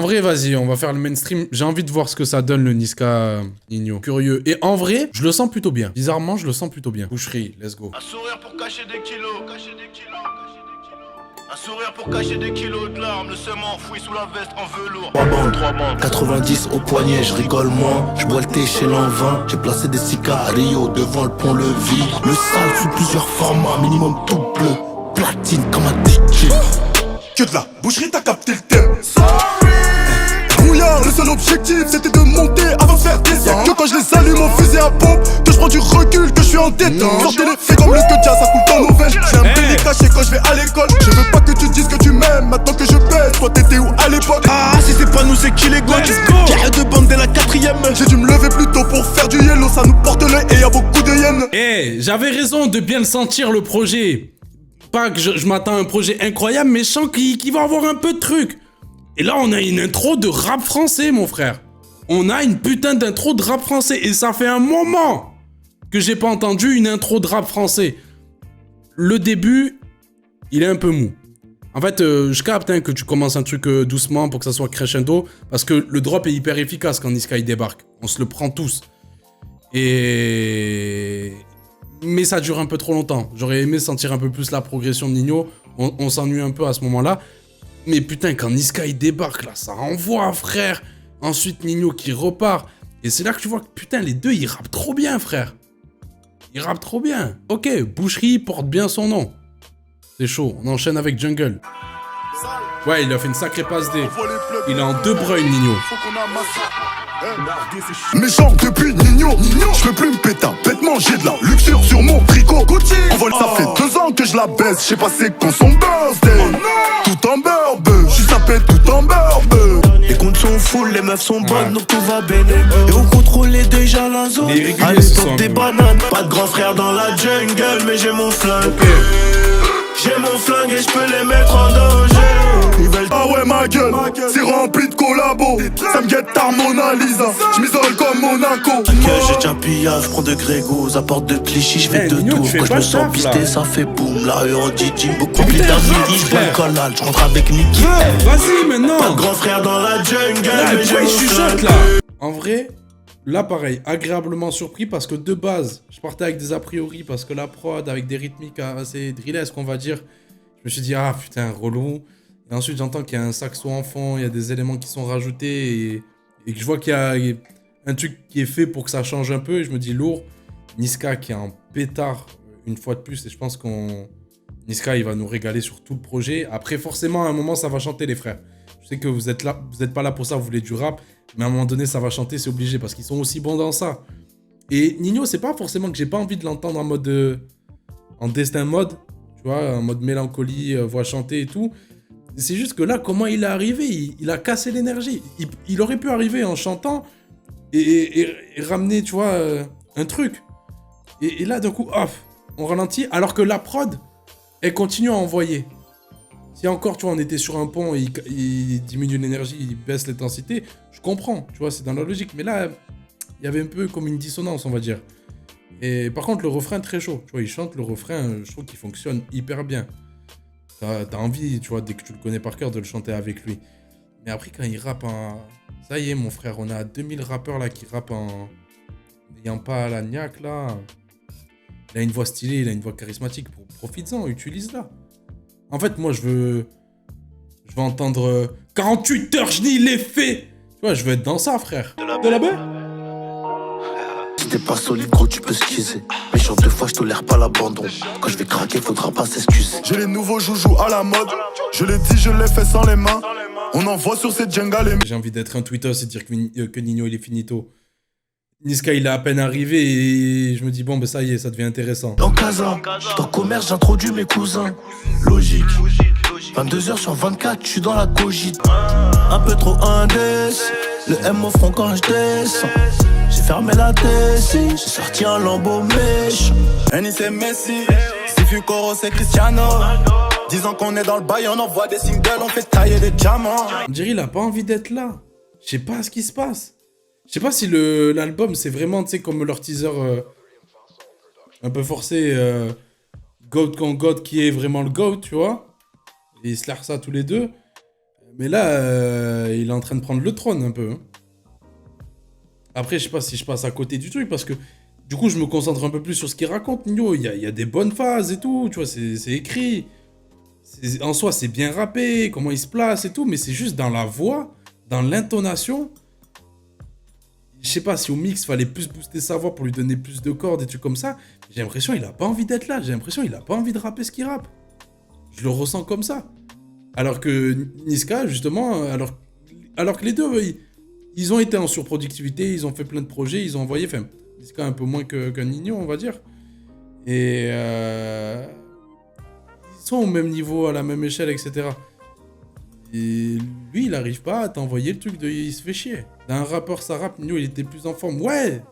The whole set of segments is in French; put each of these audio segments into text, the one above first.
vrai, vas-y, on va faire le mainstream. J'ai envie de voir ce que ça donne, le Niska Nino. Curieux. Et en vrai, je le sens plutôt bien. Bizarrement, je le sens plutôt bien. Boucherie, let's go. Un sourire pour cacher des kilos. Un sourire pour cacher des kilos de larmes. Le seum enfoui sous la veste en velours. 3 bandes, 90 au poignet, je rigole moins. Je bois le thé chez l'envin. J'ai placé des cigarillos devant le pont-levis. Le sale sous plusieurs formats, minimum tout bleu. Platine comme un DJ. Que de la boucherie, t'as capté le thème. Brouillard, le seul objectif c'était de monter avant de faire descendre. Que quand je les allume en fusil à pompe, que je prends du recul, que je suis en détente. Sortez les faits comme le que ça coule dans nos veines. J'ai un béni caché quand je vais à l'école. Je veux pas que tu dises que tu m'aimes, maintenant que je pèse. Toi t'étais où à l'époque? Ah, si c'est pas nous, c'est qui les gars? Carré de bande dès la 4ème. J'ai dû me lever plus tôt pour faire du yellow. Ça nous porte l'œil et y'a beaucoup de hyènes. Eh, j'avais raison de bien le sentir, le projet. Pas que je m'attends à un projet incroyable, mais je sens qu'il va avoir un peu de trucs. Et là, on a une intro de rap français, mon frère. On a une putain d'intro de rap français. Et ça fait un moment que j'ai pas entendu une intro de rap français. Le début, il est un peu mou. En fait, je capte que tu commences un truc doucement pour que ça soit crescendo. Parce que le drop est hyper efficace quand Niska il débarque. On se le prend tous. Mais ça dure un peu trop longtemps. J'aurais aimé sentir un peu plus la progression de Nino. On s'ennuie un peu à ce moment-là. Mais putain, quand Niska il débarque là, ça envoie, frère. Ensuite, Nino qui repart. Et c'est là que tu vois que putain, les deux ils rappent trop bien, frère. Ils rappent trop bien. Ok, Boucherie porte bien son nom. C'est chaud. On enchaîne avec Jungle. Ouais, il a fait une sacrée passe D. Il est en deux breuils, Nino. Méchant depuis Nino, je peux plus me péter un bêtement, j'ai de la luxure sur mon tricot. On vole, ça fait 2 ans que je la baisse, je sais pas c'est quand son birthday. Tout en burbe, je s'appelle tout en burbe. Les comptes sont full, les meufs sont bonnes, donc tout va bien. Et on contrôlait déjà la zone. À l'époque des bananes, pas de grand frère dans la jungle, mais j'ai mon flingue. J'ai mon flingue et je peux les mettre en danger. Ah ouais ma gueule, c'est rempli de collabos. Ça me guette ta Mona Lisa, je m'isole comme Monaco. Que j'ai déjà pillage, je prends de Grégos, à porte de Clichy, je vais de tour. Quand je me sens pisté, ça fait boum. La Eurodigi, beaucoup plus d'Avili, je vois le collal, je rentre avec Nicky. Vas-y maintenant. Pas de grand frère dans la jungle, mais j'ai il mon chuchote flingue. là. En vrai, là pareil, agréablement surpris parce que de base, je partais avec des a priori parce que la prod avec des rythmiques assez drillesques, on va dire. Je me suis dit, ah putain, relou. Et ensuite, j'entends qu'il y a un saxo en fond, il y a des éléments qui sont rajoutés et que je vois qu'il y a un truc qui est fait pour que ça change un peu. Et je me dis, lourd. Niska qui est en pétard une fois de plus. Et je pense Niska, il va nous régaler sur tout le projet. Après, forcément, à un moment, ça va chanter, les frères. Je sais que vous êtes là, vous n'êtes pas là pour ça, vous voulez du rap. Mais à un moment donné, ça va chanter, c'est obligé. Parce qu'ils sont aussi bons dans ça. Et Nino, c'est pas forcément que j'ai pas envie de l'entendre en mode... en destin mode. Tu vois, en mode mélancolie, voix chantée et tout. C'est juste que là, comment il est arrivé, il a cassé l'énergie. Il aurait pu arriver en chantant et ramener, tu vois, un truc. Et là, d'un coup, off, on ralentit, alors que la prod, elle continue à envoyer. Si encore, tu vois, on était sur un pont et il diminue l'énergie, il baisse l'intensité, je comprends, tu vois, c'est dans la logique. Mais là, il y avait un peu comme une dissonance, on va dire. Et par contre, le refrain, très chaud. Tu vois, il chante le refrain, je trouve qu'il fonctionne hyper bien. T'as envie, tu vois, dès que tu le connais par cœur, de le chanter avec lui. Mais après, quand il rappe en... Ça y est, mon frère, on a 2000 rappeurs là qui rappent en... n'ayant pas la niaque, là. Il a une voix stylée, il a une voix charismatique. Profites-en, utilise-la. En fait, moi, je veux entendre 48 heures, je n'y l'ai fait. Tu vois, je veux être dans ça, frère. De la baie. Si t'es pas solide, gros, tu peux skisser. Méchant 2 fois, je tolère pas l'abandon. Quand je vais craquer, faudra pas s'excuser. J'ai les nouveaux joujoux à la mode. Je l'ai dit, je l'ai fait sans les mains. On envoie sur cette jungle et... J'ai envie d'être un tweetos et dire que Nino, il est finito. Niska, il est à peine arrivé et je me dis, bon, ben ça y est, ça devient intéressant. Dans Casa, dans commerce, j'introduis mes cousins. Logique. 22h sur 24, je suis dans la cogite. Un peu trop indécis. Le M au front quand je descends. J'ai fermé la tête, j'ai sorti un lambeau méchant. Annie c'est Messi, Sifu Coro c'est Cristiano. 10 ans qu'on est dans le bail, on envoie des singles, on fait tailler des diamants. On dirait il a pas envie d'être là. Je sais pas ce qui se passe. Je sais pas si l'album c'est vraiment, tu sais, comme leur teaser un peu forcé, GOAT contre GOAT qui est vraiment le GOAT, tu vois. Et ils se larent ça tous les deux. Mais là, il est en train de prendre le trône un peu. Hein. Après, je sais pas si je passe à côté du truc, parce que du coup, je me concentre un peu plus sur ce qu'il raconte, Nino. Il y a des bonnes phases et tout, tu vois, c'est écrit. En soi, c'est bien rappé, comment il se place et tout, mais c'est juste dans la voix, dans l'intonation. Je sais pas si au mix, fallait plus booster sa voix pour lui donner plus de cordes et trucs comme ça. J'ai l'impression qu'il a pas envie d'être là. J'ai l'impression qu'il a pas envie de rapper ce qu'il rappe. Je le ressens comme ça. Alors que Niska, justement, alors que les deux, ils ont été en surproductivité, ils ont fait plein de projets, ils ont envoyé, enfin, Niska un peu moins qu'un Nino, on va dire. Et ils sont au même niveau, à la même échelle, etc. Et lui, il n'arrive pas à t'envoyer le truc de... Il se fait chier. D'un rappeur, ça rappe, Nino, il était plus en forme. Ouais,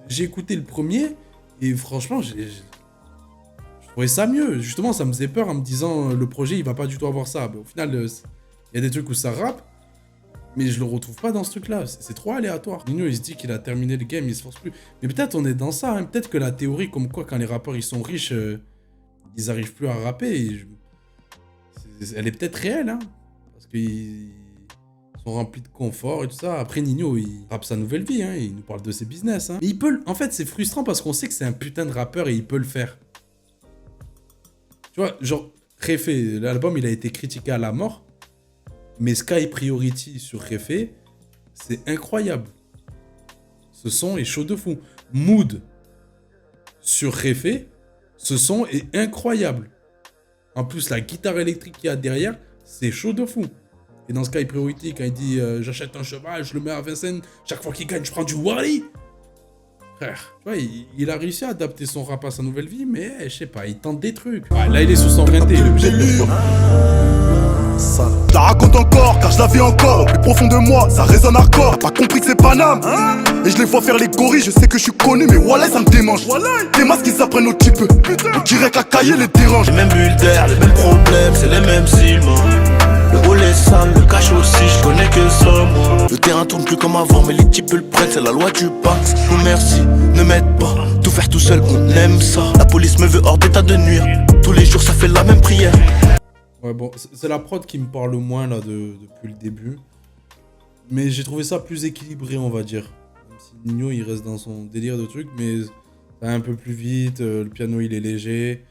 j'ai écouté le premier, et franchement, je trouvais ça mieux. Justement, ça me faisait peur en me disant, le projet, il va pas du tout avoir ça. Mais au final, il y a des trucs où ça rappe, mais je le retrouve pas dans ce truc-là. C'est trop aléatoire. Nino, il se dit qu'il a terminé le game, il se force plus. Mais peut-être on est dans ça, hein. Peut-être que la théorie, comme quoi, quand les rappeurs, ils sont riches, ils arrivent plus à rapper. Elle est peut-être réelle, hein. Parce qu'ils sont remplis de confort et tout ça. Après, Nino, il rappe sa nouvelle vie, hein. Il nous parle de ses business, hein. Mais il peut... En fait, c'est frustrant parce qu'on sait que c'est un putain de rappeur et il peut le faire. Tu vois, genre, Réfé, l'album, il a été critiqué à la mort. Mais Sky Priority sur Réfé, c'est incroyable. Ce son est chaud de fou. Mood sur Réfé, ce son est incroyable. En plus, la guitare électrique qu'il y a derrière, c'est chaud de fou. Et dans Sky Priority, quand il dit j'achète un cheval, je le mets à Vincennes, chaque fois qu'il gagne, je prends du Wally. Frère, tu vois, il a réussi à adapter son rap à sa nouvelle vie, mais je sais pas, il tente des trucs. Ah, là, il est sous son rinté, il est obligé de le faire. Je la raconte encore, car je la vis encore. Au plus profond de moi, ça résonne hardcore. Pas compris que c'est Paname. Et je les vois faire les gorilles, je sais que je suis connu, mais voilà, ça me démange. Des masques qui s'apprennent au type. On dirait que la cahier les dérange. Les mêmes bulles d'air, les mêmes problèmes, c'est les mêmes ciments. Le haut les sales, le cache aussi, je connais que ça moi. Le terrain tourne plus comme avant, mais les types le prennent, c'est la loi du pax. Non merci, ne m'aide pas, tout faire tout seul, on aime ça. La police me veut hors d'état de nuire, tous les jours ça fait la même prière. Ouais, bon, c'est la prod qui me parle le moins là depuis le début. Mais j'ai trouvé ça plus équilibré, on va dire. Même si Nino, il reste dans son délire de trucs, mais ça va un peu plus vite, le piano, il est léger.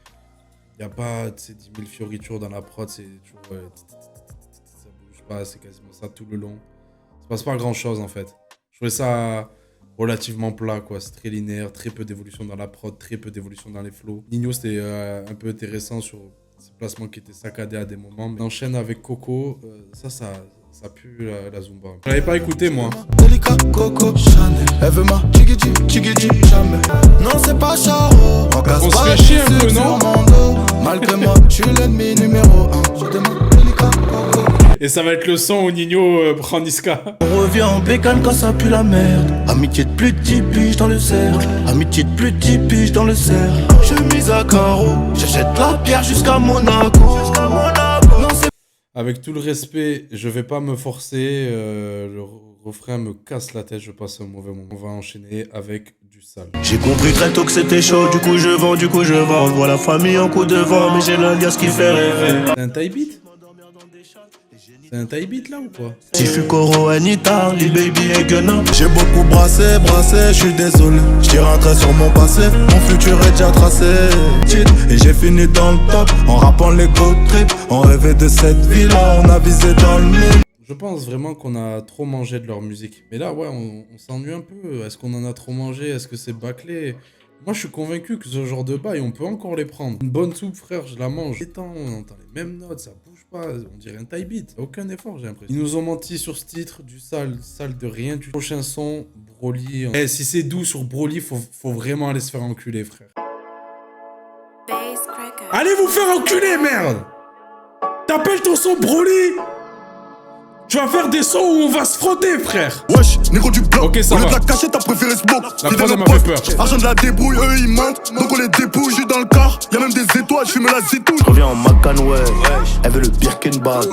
Il n'y a pas 10 000 fioritures dans la prod, c'est toujours... ça bouge pas, c'est quasiment ça tout le long. Il se passe pas grand-chose, en fait. Je trouvais ça relativement plat, quoi. C'est très linéaire, très peu d'évolution dans la prod, très peu d'évolution dans les flows. Nino, c'était un peu intéressant sur... ces placements qui étaient saccadés à des moments. Mais on enchaîne avec Coco, ça pue la Zumba. Je l'avais pas écouté, moi. Delica, Coco, Chanel. Elle veut ma chigidi, jamais. Non, c'est pas Charo. On se fait chier un peu, non? Malgré moi, je suis l'ennemi numéro 1. Je demande Delica, Coco. Et ça va être le son où Nino prend Niska. On revient en bécane quand ça pue la merde. Amitié de plus de 10 piges dans le cercle. Amitié de plus de 10 piges dans le cercle. Chemise à carreaux. J'achète la pierre jusqu'à Monaco. Non, c'est... Avec tout le respect, je vais pas me forcer. Le refrain me casse la tête, je passe un mauvais moment. On va enchaîner avec du sale. J'ai compris très tôt que c'était chaud. Du coup je vends. On voit la famille en coup de vent. Mais j'ai l'alias qui fait rêver. C'est un taille beat? C'est un taille beat là ou quoi? Si je suis Coro, Anita, Lil Baby et Gunna. J'ai beaucoup brassé, je suis désolé. J't'ai rentré sur mon passé, mon futur est déjà tracé. Et j'ai fini dans le top, en rappant les go trip. On rêvait de cette vie-là, on a visé dans le mille. Je pense vraiment qu'on a trop mangé de leur musique. Mais là, ouais, on s'ennuie un peu. Est-ce qu'on en a trop mangé? Est-ce que c'est bâclé? Moi, je suis convaincu que ce genre de bail, on peut encore les prendre. Une bonne soupe, frère, je la mange. Étant, on entend les mêmes notes, ça bouge pas. On dirait un taille beat. Aucun effort, j'ai l'impression. Ils nous ont menti sur ce titre, du sale de rien. Du prochain son, Broly. Eh, si c'est doux sur Broly, faut vraiment aller se faire enculer, frère. Allez vous faire enculer, merde! T'appelles ton son Broly? Tu vas faire des sons où on va se frotter, frère. Wesh, négro du bloc. Ok, ça au lieu va. de la cachette, t'as préféré smoke. La prod, elle m'a fait peur. Argent de la débrouille, eux ils mentent. Donc on les dépouille, j'suis dans le car. Y'a même des étoiles, j'fume la zétouille. Je reviens en Macan, wesh. Elle veut le Birkin bag.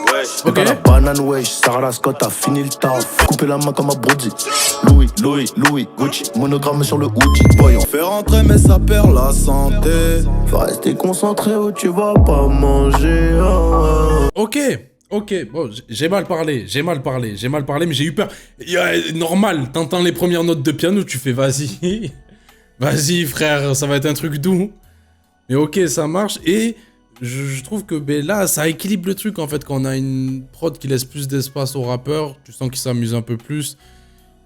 Ok. Dans la banane, wesh. Sarah Scott a fini le taf. Couper la main comme un Brody. Louis, Gucci. Monogramme sur le hoodie. Voyons. Fais rentrer, mais ça perd la santé. Faut rester concentré ou tu vas pas manger. Ok. Ok, bon, j'ai mal parlé, mais j'ai eu peur. Normal, t'entends les premières notes de piano, tu fais vas-y, vas-y frère, ça va être un truc doux. Mais ok, ça marche, et je trouve que là, ça équilibre le truc en fait, quand on a une prod qui laisse plus d'espace aux rappeurs, tu sens qu'ils s'amusent un peu plus,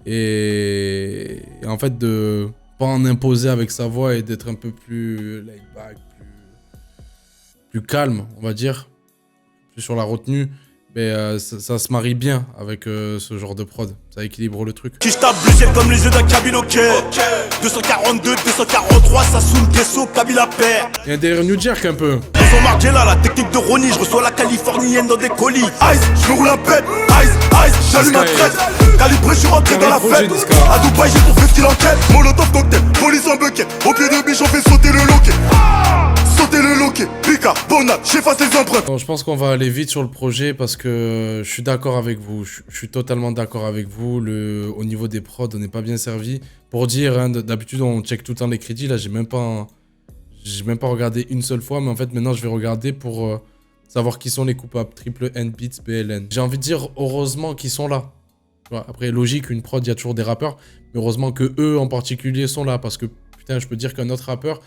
et en fait de pas en imposer avec sa voix et d'être un peu plus laid back, plus calme, on va dire. Sur la retenue, mais ça se marie bien avec ce genre de prod. Ça équilibre le truc. Qui je tape blessé comme les yeux d'un Kabiloké. 242, 243, ça soule des sauts, Kabila père. Il y a des New Jerk un peu. Dans son Margiela, la technique de Ronnie, je reçois la californienne dans des colis. Ice, je me roule un pet. Ice, j'allume un trait. Calibré, je suis rentré dans la fête. À Dubaï, j'ai pour fait qu'il enquête. Molotov cocktail, police en bucket. Au pied de biche, on fait sauter le loquet. Sauter le loquet, Pika, Bonat, j'efface les empreintes. Bon, je pense qu'on va aller vite sur le projet parce que je suis d'accord avec vous. Je suis totalement d'accord avec vous. Au niveau des prods, on n'est pas bien servi. Pour dire, hein, d'habitude, on check tout le temps les crédits. Là, j'ai même pas regardé une seule fois. Mais en fait, maintenant, je vais regarder pour savoir qui sont les coupables. Triple N, Beats, BLN. J'ai envie de dire, heureusement qu'ils sont là. Après, logique, une prod, il y a toujours des rappeurs. Mais heureusement que eux, en particulier, sont là. Parce que, putain, je peux dire qu'un autre rappeur,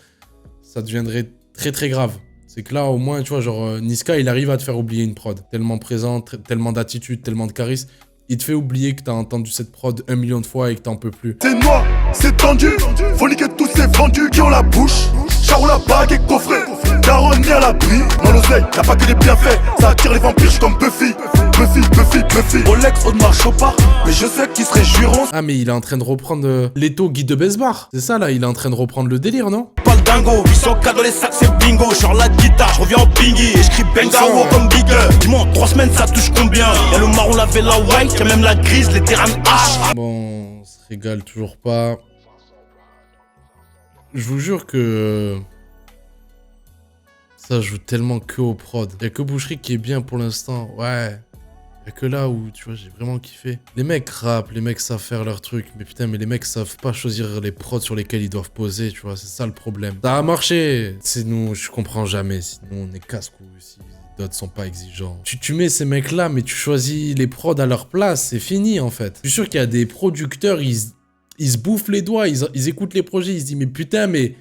ça deviendrait très très grave. C'est que là, au moins, tu vois, genre, Niska, il arrive à te faire oublier une prod. Tellement présent, tellement d'attitude, tellement de charisme. Il te fait oublier que t'as entendu cette prod 1 million de fois et que t'en peux plus. C'est noir, c'est tendu. Faut niquer tous ces vendus qui ont la bouche. Charou la bague et coffret. Daron ni à l'abri. Dans l'oseille, y'a pas que des bienfaits. Ça attire les vampires, j'suis comme Buffy. Rolex, Audemars, Chopard. Mais je sais qu'ils se réjouiront. Ah, mais il est en train de reprendre Leto, Guy de Besbar. C'est ça, là, il est en train de reprendre le délire, non? Pas le dingo, 800K dans les sacs, c'est bingo. Genre la guitare, je reviens en bingy. Et j'cris Bengawo comme Bigger. Dis-moi, en 3 semaines, ça touche combien? Y'a le marron, la vela white, y'a même la grise, les terrains H. Bon, on se régale toujours pas. Je vous jure que ça joue tellement que au prod. Y'a que Boucherie qui est bien pour l'instant. Ouais. Y'a que là où, tu vois, j'ai vraiment kiffé. Les mecs rappent, les mecs savent faire leur truc. Mais putain, mais les mecs savent pas choisir les prods sur lesquels ils doivent poser, tu vois. C'est ça le problème. Ça a marché. C'est nous, je comprends jamais. Sinon, on est casse-couilles si d'autres sont pas exigeants. Tu mets ces mecs-là, mais tu choisis les prods à leur place. C'est fini, en fait. Je suis sûr qu'il y a des producteurs, ils se bouffent les doigts. Ils écoutent les projets. Ils se disent, mais putain, mais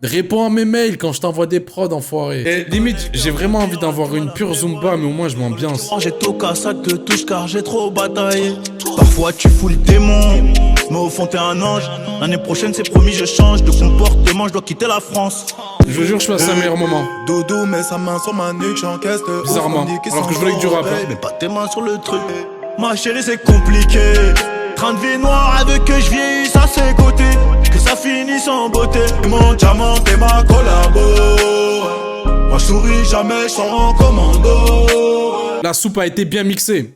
réponds à mes mails quand je t'envoie des prods, enfoiré. Et limite, j'ai vraiment envie d'envoyer une pure Zumba, mais au moins je m'ambiance. J'ai tout qu'à ça te touche car j'ai trop bataillé. Parfois tu fous le démon, mais au fond t'es un ange. L'année prochaine c'est promis je change de comportement, je dois quitter la France. Je vous jure, je passe un meilleur moment. Dodo met sa main sur ma nuque, j'encaisse. Bizarrement, alors que je voulais que du rap. Mais pas tes mains sur le truc. Ma chérie c'est compliqué. Train de vie noire avec que je vieillisse à ses côtés. Que ça finisse en beauté. Mon diamant t'es ma collabo. Moi je souris jamais, je sors en commando. La soupe a été bien mixée.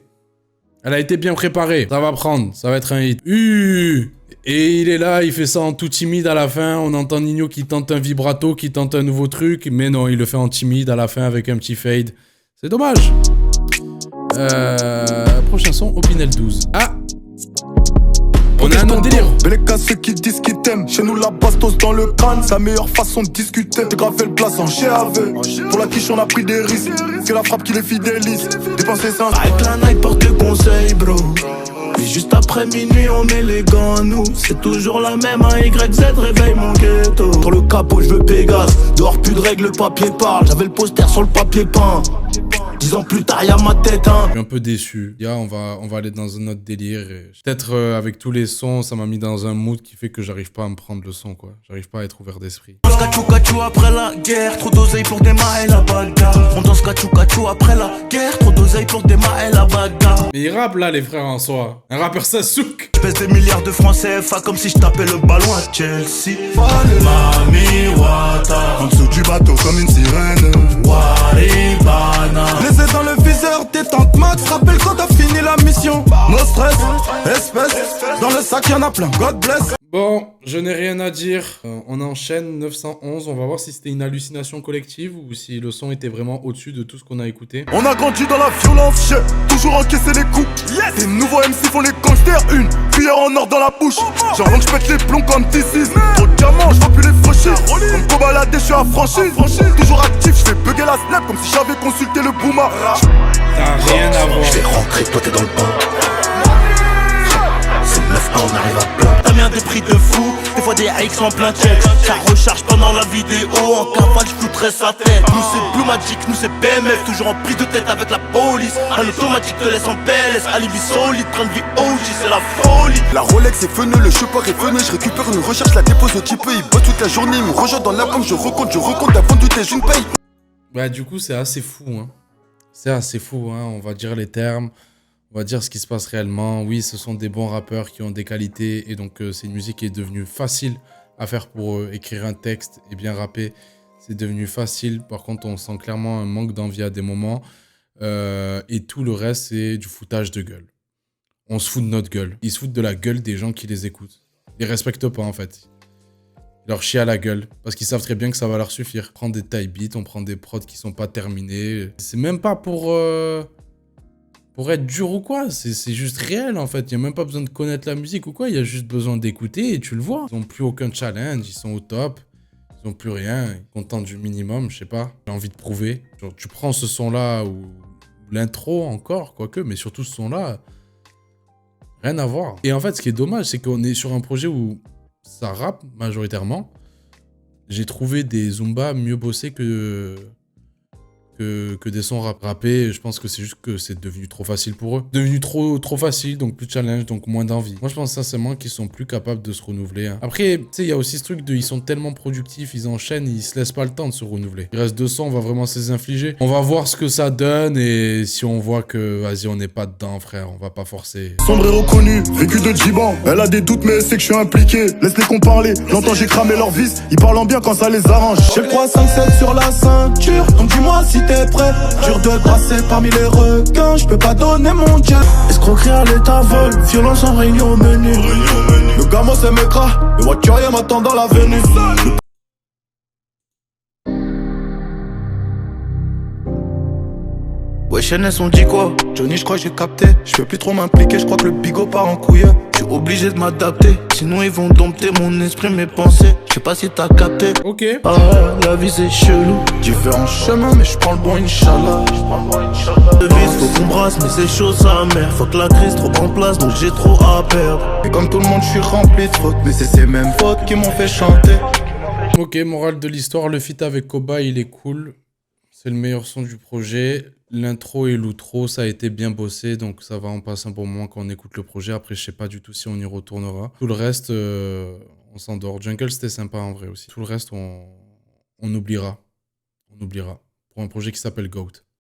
Elle a été bien préparée. Ça va prendre, ça va être un hit. Et il est là, il fait ça en tout timide à la fin. On entend Nino qui tente un vibrato, qui tente un nouveau truc. Mais non, il le fait en timide à la fin avec un petit fade. C'est dommage. Prochain son, Opinel 12. Ah! On a un autre délire. Beleka ceux qui disent qu'ils t'aiment. Chez nous la bastos dans le crâne. C'est la meilleure façon de discuter. T'es gravé le place en GAV. Pour la quiche on a pris des risques. C'est la frappe qui les fidélise. Dépenser sans. Avec la night porte conseil bro. Et juste après minuit on met les gants nous. C'est toujours la même YZ réveille mon ghetto. Sur le capot je veux Pégase. Dehors plus de règles le papier parle. J'avais le poster sur le papier peint. 10 ans plus tard, y'a ma tête, hein. Je suis un peu déçu. On va aller dans un autre délire. Peut-être avec tous les sons, ça m'a mis dans un mood qui fait que j'arrive pas à me prendre le son, quoi. J'arrive pas à être ouvert d'esprit. On danse kachou après la guerre, trop d'oseille pour démarrer la bagarre. On danse kachou après la guerre, trop d'oseille pour démarrer la bagarre. Mais ils rappent là, les frères en soi. Un rappeur Sasuke. Je pèse des milliards de francs CFA comme si je tapais le ballon à Chelsea. Mami Wata, en dessous du bateau comme une sirène. Waribana. Les aides dans le viseur, détente max. Rappelle quand t'as fini la mission. No stress, espèce. Dans le sac y'en a plein, God bless. Bon, je n'ai rien à dire. On enchaîne 911. On va voir si c'était une hallucination collective ou si le son était vraiment au-dessus de tout ce qu'on a écouté. On a grandi dans la violence, j'ai toujours encaissé les coups. Yes. Les nouveaux MC font les gangsters. Une cuillère en or dans la bouche. Genre que je pète les plombs comme T6. Trop de diamants, je vois plus les fauchis. Comme Kobalade, je suis affranchi. Toujours actif, je fais bugger la snap comme si j'avais consulté le Bouma. Ça a rien à voir. Je vais rentrer, toi t'es dans le bain. C'est 9-1, on arrive à plein. T'as bien des prix de fou, des fois des AX en plein check. Ça recharge pendant la vidéo, en cavale je foutrais sa tête. Nous c'est Blue Magic, nous c'est BMF, toujours en prise de tête avec la police. Un automatique te laisse en PLS, alibi solide, train de vie OG, c'est la folie. La Rolex est feneux, le chauffeur est venu. Je récupère une recherche, la dépose au type. Il bosse toute la journée, il me rejette dans la banque. Je recompte, avant tout est une paye. Bah, du coup, c'est assez fou, hein. C'est assez fou, hein. On va dire les termes, on va dire ce qui se passe réellement. Oui, ce sont des bons rappeurs qui ont des qualités et donc c'est une musique qui est devenue facile à faire pour écrire un texte et bien rapper. C'est devenu facile. Par contre, on sent clairement un manque d'envie à des moments. Et tout le reste, c'est du foutage de gueule. On se fout de notre gueule. Ils se foutent de la gueule des gens qui les écoutent. Ils respectent pas, en fait. Ils leur chient à la gueule. Parce qu'ils savent très bien que ça va leur suffire. On prend des type beats, on prend des prods qui sont pas terminés. C'est même pas pour être dur ou quoi. C'est juste réel, en fait. Il n'y a même pas besoin de connaître la musique ou quoi. Il y a juste besoin d'écouter et tu le vois. Ils n'ont plus aucun challenge. Ils sont au top. Ils n'ont plus rien. Ils sont contents du minimum, je sais pas. J'ai envie de prouver. Genre, tu prends ce son-là ou l'intro encore, quoique, mais surtout ce son-là, rien à voir. Et en fait, ce qui est dommage, c'est qu'on est sur un projet où ça rappe majoritairement. J'ai trouvé des Zumba mieux bossés que des sons rappés. Je pense que c'est juste que c'est devenu trop facile pour eux. Devenu trop facile, donc plus de challenge, donc moins d'envie. Moi, je pense sincèrement qu'ils sont plus capables de se renouveler. Hein. Après, tu sais, il y a aussi ce truc de ils sont tellement productifs, ils enchaînent, ils se laissent pas le temps de se renouveler. Il reste 200, on va vraiment se les infliger. On va voir ce que ça donne et si on voit que, vas-y, on n'est pas dedans, frère, on va pas forcer. Sombre et reconnu, vécu de Djiban. Elle a des doutes, mais c'est que je suis impliqué. Laisse-les qu'on parler. J'entends, j'ai cramé leur vis. Ils parlent en bien quand ça les arrange. J'ai le 3-5-7 sur la ceinture, donc dis-moi si t'es prêt. Dur de brasser parmi les requins, je peux pas donner mon jet. Escroquerie à l'état vol, violence en réunion au menu. Le gamin c'est mécra, le voiturier m'attend dans l'avenue. Wesh NS on dit quoi? Johnny, je crois que j'ai capté. Je peux plus trop m'impliquer, je crois que le bigot part en couille. Je suis obligé de m'adapter, sinon ils vont dompter mon esprit, mes pensées. Je sais pas si t'as capté. Ok. Ah, la vie c'est chelou. Différents chemins, mais je prends le bon Inch'Allah. Devise, faut qu'on brasse, mais c'est chaud sa mère. Faut que la crise trop en place, donc j'ai trop à perdre. Et comme tout le monde, je suis rempli de fautes. Mais c'est ces mêmes fautes qui m'ont fait chanter. Ok, morale de l'histoire, le feat avec Koba, il est cool. C'est le meilleur son du projet. L'intro et l'outro, ça a été bien bossé, donc ça va en passer un bon moment quand on écoute le projet. Après, je sais pas du tout si on y retournera. Tout le reste, on s'endort. Jungle, c'était sympa en vrai aussi. Tout le reste, on oubliera. On oubliera. Pour un projet qui s'appelle Goat.